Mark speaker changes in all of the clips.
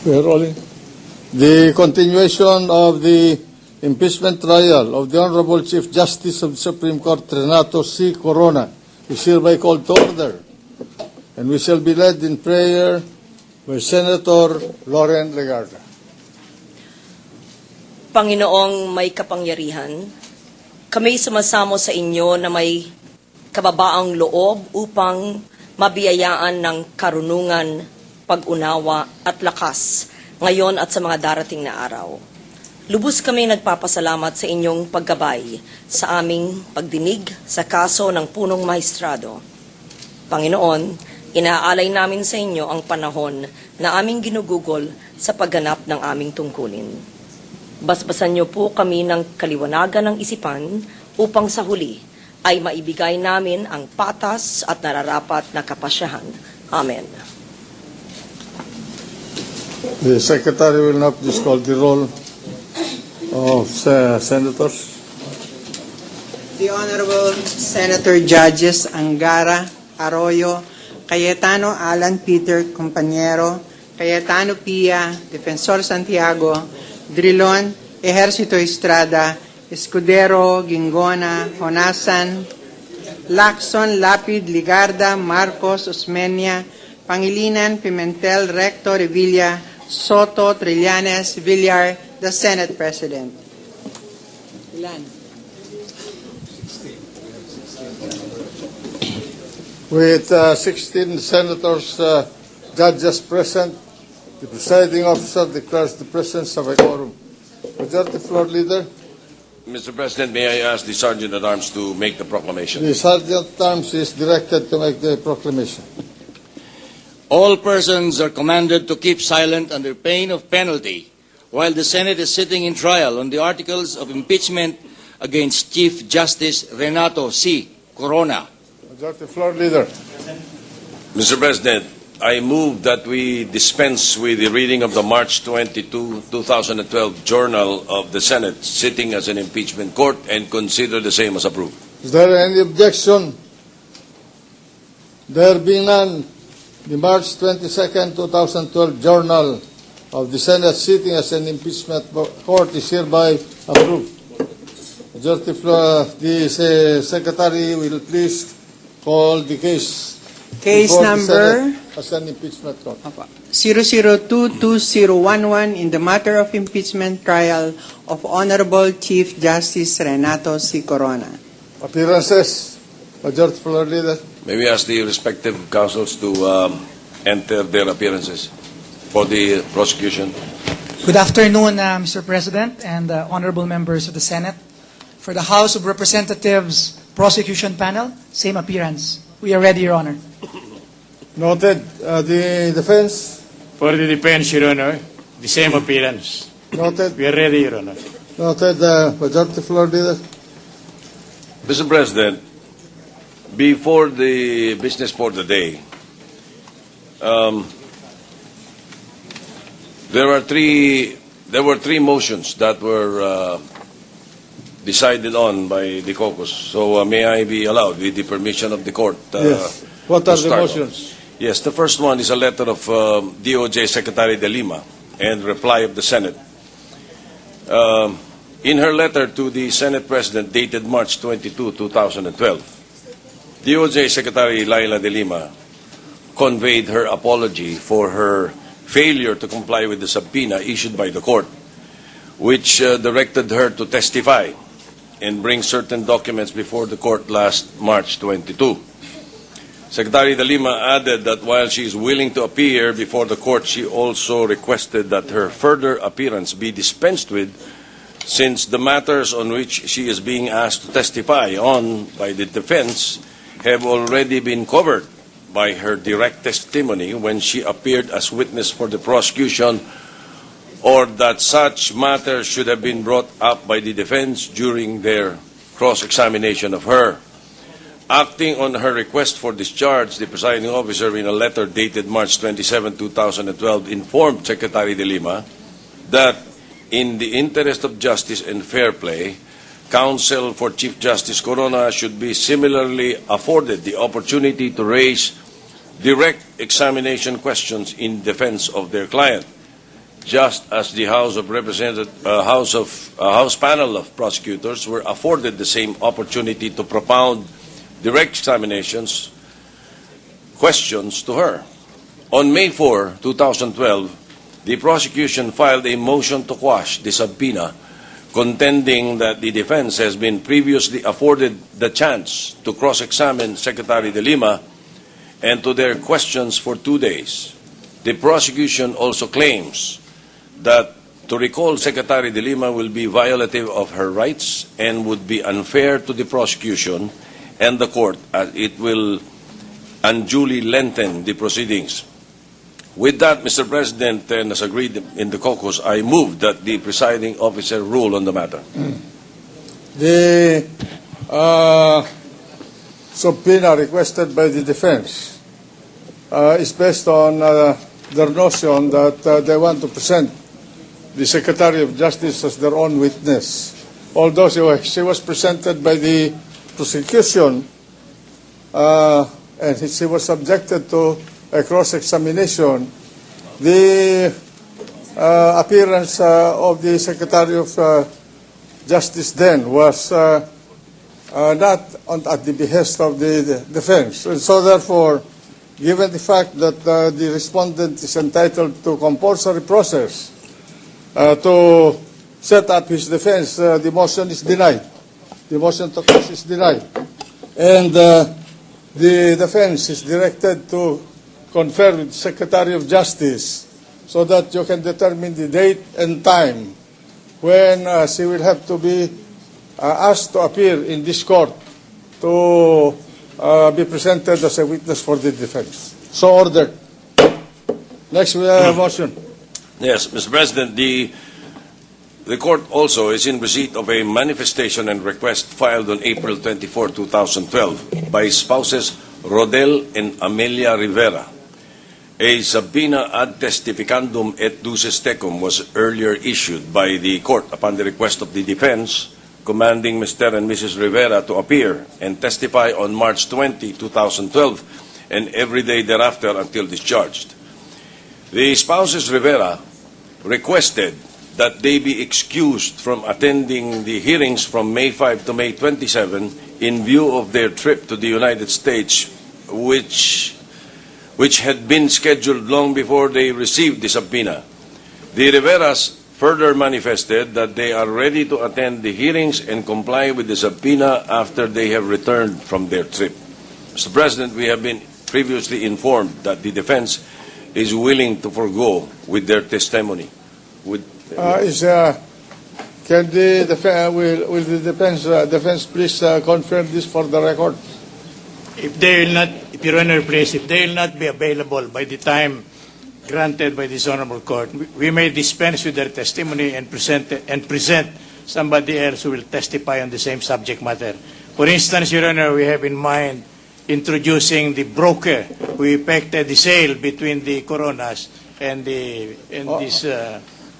Speaker 1: We are rolling. The continuation of the impeachment trial of the Honorable Chief Justice of the Supreme Court, Renato C. Corona, is hereby called to order, and we shall be led in prayer by Senator Lauren Legarda.
Speaker 2: Panginoong may kapangyarihan, kami sumasamo sa inyo na may kababaang loob upang mabiyayaan ng karunungan, pag-unawa at lakas ngayon at sa mga darating na araw. Lubos kami nagpapasalamat sa inyong paggabay sa aming pagdinig sa kaso ng punong maestrado. Panginoon, inaalay namin sa inyo ang panahon na aming ginugugol sa pagganap ng aming tungkulin. Basbasan niyo po kami ng kaliwanagan ng isipan upang sa huli ay maibigay namin ang patas at nararapat na kapasyahan. Amen.
Speaker 1: The Secretary will now please call the roll of senators.
Speaker 3: The Honorable Senator Judges Angara, Arroyo, Cayetano Alan Peter Compañero, Cayetano Pia, Defensor Santiago, Drilon, Ejercito Estrada, Escudero, Gingona, Honasan, Lacson, Lapid, Ligarda, Marcos, Osmeña, Pangilinan, Pimentel, Recto, Revilla, Soto, Trillanes, Villar, the Senate President. Ilan?
Speaker 1: With 16 senators, judges present, the presiding officer declares the presence of a quorum. Majority Floor Leader.
Speaker 4: Mr. President, may I ask the Sergeant at Arms to make the proclamation?
Speaker 1: The Sergeant at Arms is directed to make the proclamation.
Speaker 5: All persons are commanded to keep silent under pain of penalty while the Senate is sitting in trial on the articles of impeachment against Chief Justice Renato C. Corona.
Speaker 1: Majority Floor Leader.
Speaker 4: Mr. President, I move that we dispense with the reading of the March 22, 2012 Journal of the Senate sitting as an impeachment court and consider the same as approved.
Speaker 1: Is there any objection? There being none, the March 22nd, 2012 Journal of the Senate sitting as an impeachment court is hereby approved. Majority Floor, the Secretary will please call the case.
Speaker 3: Case number
Speaker 1: as an impeachment court.
Speaker 3: 00222011 in the matter of impeachment trial of Honorable Chief Justice Renato C. Corona.
Speaker 1: Appearances. Majority Floor Leader.
Speaker 4: May we ask the respective counsels to enter their appearances for the prosecution?
Speaker 6: Good afternoon, Mr. President and honorable members of the Senate. For the House of Representatives Prosecution Panel, same appearance. We are ready, Your Honor.
Speaker 1: Noted. The defense.
Speaker 7: For the defense, Your Honor, the same appearance.
Speaker 1: Noted.
Speaker 7: We are ready, Your Honor.
Speaker 1: Noted. Majority Floor Leader.
Speaker 4: Mr. President, before the business for the day, there were three motions that were decided on by the caucus. So may I be allowed, with the permission of the court?
Speaker 1: Yes. What are the motions?
Speaker 4: Yes, the first one is a letter of DOJ Secretary de Lima and reply of the Senate. In her letter to the Senate President dated March 22, 2012, DOJ Secretary Laila de Lima conveyed her apology for her failure to comply with the subpoena issued by the court, which directed her to testify and bring certain documents before the court last March 22. Secretary de Lima added that while she is willing to appear before the court, she also requested that her further appearance be dispensed with, since the matters on which she is being asked to testify on by the defense have already been covered by her direct testimony when she appeared as witness for the prosecution, or that such matters should have been brought up by the defense during their cross-examination of her. Acting on her request for discharge, the presiding officer, in a letter dated March 27, 2012, informed Secretary de Lima that in the interest of justice and fair play, counsel for Chief Justice Corona should be similarly afforded the opportunity to raise direct examination questions in defense of their client, just as the House panel of prosecutors were afforded the same opportunity to propound direct examinations questions to her. On May 4, 2012, the prosecution filed a motion to quash the subpoena, contending that the defense has been previously afforded the chance to cross-examine Secretary De Lima and to their questions for 2 days. The prosecution also claims that to recall Secretary De Lima will be violative of her rights and would be unfair to the prosecution and the court, as it will unduly lengthen the proceedings. With that, Mr. President, and as agreed in the caucus, I move that the presiding officer rule on the matter.
Speaker 1: The subpoena requested by the defense is based on their notion that they want to present the Secretary of Justice as their own witness. Although she was presented by the prosecution and she was subjected to a cross-examination, the appearance of the Secretary of Justice then was not at the behest of the defense. And so therefore, given the fact that the respondent is entitled to compulsory process to set up his defense, the motion is denied. The motion to quash is denied. And the defense is directed to confer with the Secretary of Justice so that you can determine the date and time when she will have to be asked to appear in this court to be presented as a witness for the defense. So ordered. Next, we have a motion.
Speaker 4: Yes, Mr. President, the court also is in receipt of a manifestation and request filed on April 24, 2012 by spouses Rodel and Amelia Rivera. A subpoena ad testificandum et duces tecum was earlier issued by the court upon the request of the defense, commanding Mr. and Mrs. Rivera to appear and testify on March 20, 2012, and every day thereafter until discharged. The spouses Rivera requested that they be excused from attending the hearings from May 5 to May 27 in view of their trip to the United States, which had been scheduled long before they received the subpoena. The Riveras further manifested that they are ready to attend the hearings and comply with the subpoena after they have returned from their trip. Mr. President, we have been previously informed that the defense is willing to forego with their testimony.
Speaker 1: Can the will the defense please confirm this for the record?
Speaker 7: If they will not, if Your Honor, please, if they will not be available by the time granted by this honorable court, we may dispense with their testimony and present somebody else who will testify on the same subject matter. For instance, Your Honor, we have in mind introducing the broker who effected the sale between the Coronas and these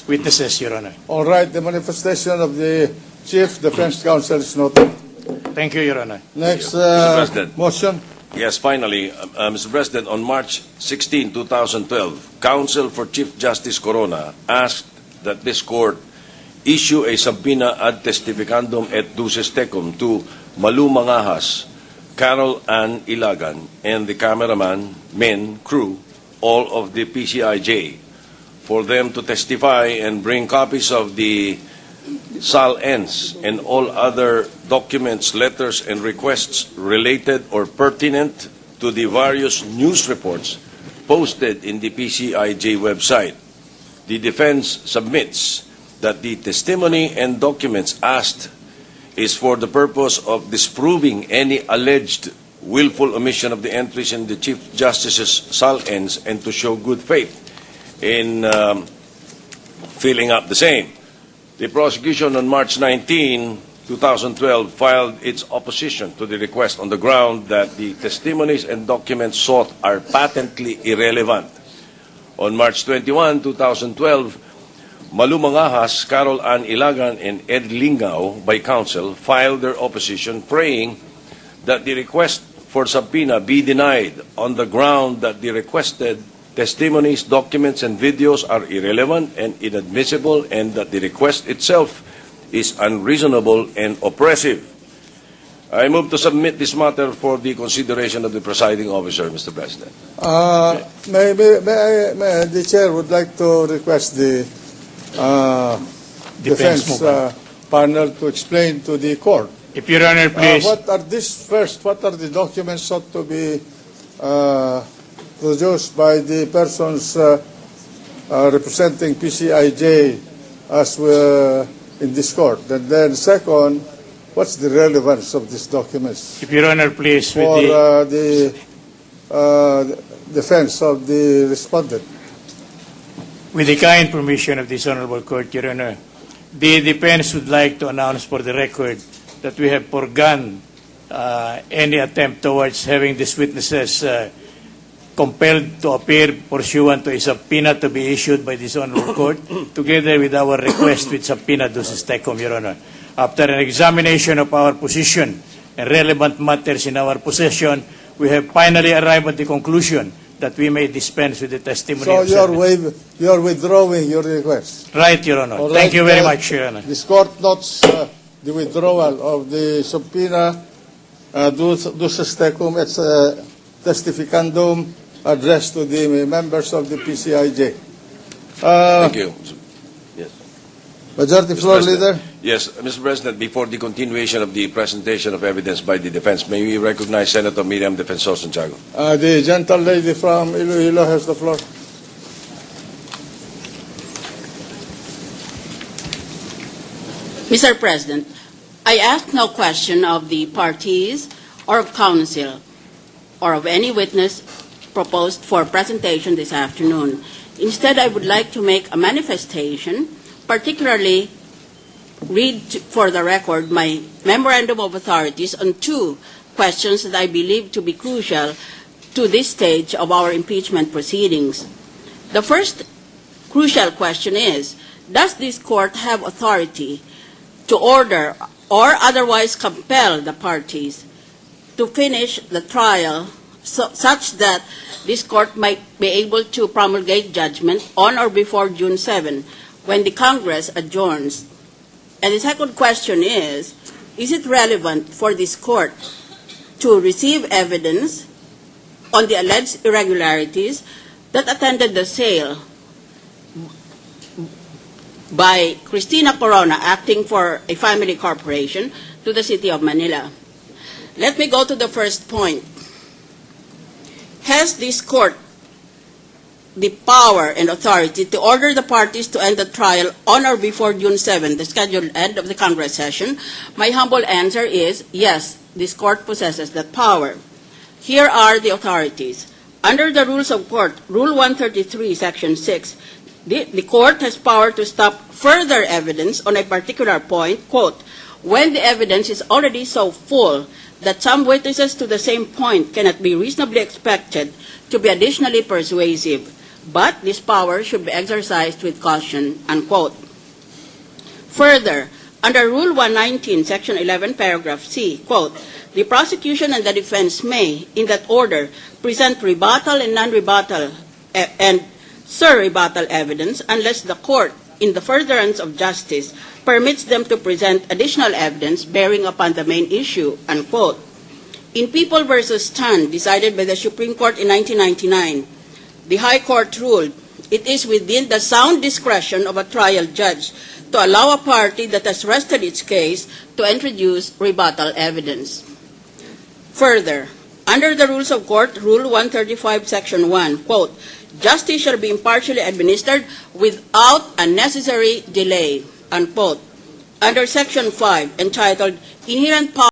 Speaker 7: witnesses, Your Honor.
Speaker 1: All right, the manifestation of the Chief Defense Counsel is noted.
Speaker 7: Thank you, Your Honor.
Speaker 1: Next
Speaker 4: Mr. President.
Speaker 1: motion.
Speaker 4: Yes, finally, Mr. President, on March 16, 2012, Counsel for Chief Justice Corona asked that this court issue a subpoena ad testificandum et duces tecum to Malu Mangahas, Carol Ann Ilagan, and the cameraman, crew, all of the PCIJ, for them to testify and bring copies of the SAL-Ns and all other documents, letters, and requests related or pertinent to the various news reports posted in the PCIJ website. The defense submits that the testimony and documents asked is for the purpose of disproving any alleged willful omission of the entries in the Chief Justice's SAL-Ns and to show good faith in filling up the same. The prosecution on March 19, 2012, filed its opposition to the request on the ground that the testimonies and documents sought are patently irrelevant. On March 21, 2012, Malu Mangahas, Carol Ann Ilagan, and Ed Lingao, by counsel, filed their opposition, praying that the request for subpoena be denied on the ground that the requested testimonies, documents, and videos are irrelevant and inadmissible, and that the request itself is unreasonable and oppressive. I move to submit this matter for the consideration of the presiding officer, Mr. President.
Speaker 1: The chair would like to request the defense panel to explain to the court.
Speaker 7: If Your Honor, please.
Speaker 1: What are the documents sought to be produced by the persons representing PCIJ as in this court? And then second, what's the relevance of these documents
Speaker 7: If Your Honor, please.
Speaker 1: for the defense of the respondent?
Speaker 7: With the kind permission of this Honorable Court, Your Honor, the defense would like to announce for the record that we have foregone any attempt towards having these witnesses compelled to appear pursuant to a subpoena to be issued by this Honorable Court, together with our request with subpoena duces tecum, Your Honor. After an examination of our position and relevant matters in our possession, we have finally arrived at the conclusion that we may dispense with the testimony
Speaker 1: So
Speaker 7: of Senate.
Speaker 1: you're withdrawing your request.
Speaker 7: Right, Your Honor.
Speaker 1: All
Speaker 7: Thank
Speaker 1: right,
Speaker 7: you very much, Your Honor.
Speaker 1: This court notes the withdrawal of the subpoena duces tecum et testificandum addressed to the members of the PCIJ.
Speaker 4: Thank you. Yes.
Speaker 1: Majority
Speaker 4: Mr.
Speaker 1: Floor
Speaker 4: President.
Speaker 1: Leader.
Speaker 4: Yes, Mr. President, before the continuation of the presentation of evidence by the defense, may we recognize Senator Miriam Defensor Santiago?
Speaker 1: The gentle lady from Iloilo has the floor.
Speaker 8: Mr. President, I ask no question of the parties or of counsel or of any witness proposed for presentation this afternoon. Instead, I would like to make a manifestation, particularly read for the record my memorandum of authorities on two questions that I believe to be crucial to this stage of our impeachment proceedings. The first crucial question is, does this court have authority to order or otherwise compel the parties to finish the trial such that this court might be able to promulgate judgment on or before June 7 when the Congress adjourns? And the second question is it relevant for this court to receive evidence on the alleged irregularities that attended the sale by Cristina Corona, acting for a family corporation, to the City of Manila? Let me go to the first point. Has this court the power and authority to order the parties to end the trial on or before June 7, the scheduled end of the Congress session? My humble answer is yes, this court possesses that power. Here are the authorities. Under the rules of court, Rule 133, Section 6, the court has power to stop further evidence on a particular point, quote, when the evidence is already so full that some witnesses to the same point cannot be reasonably expected to be additionally persuasive, but this power should be exercised with caution, unquote. Further, under Rule 119, Section 11, Paragraph C, quote, the prosecution and the defense may, in that order, present rebuttal and non-rebuttal and surrebuttal evidence unless the court, in the furtherance of justice, permits them to present additional evidence bearing upon the main issue, unquote. In People v. Tan, decided by the Supreme Court in 1999, the High Court ruled it is within the sound discretion of a trial judge to allow a party that has rested its case to introduce rebuttal evidence. Further, under the rules of court, Rule 135, Section 1, quote, justice shall be impartially administered without unnecessary delay, unquote. Under Section 5, entitled Inherent Power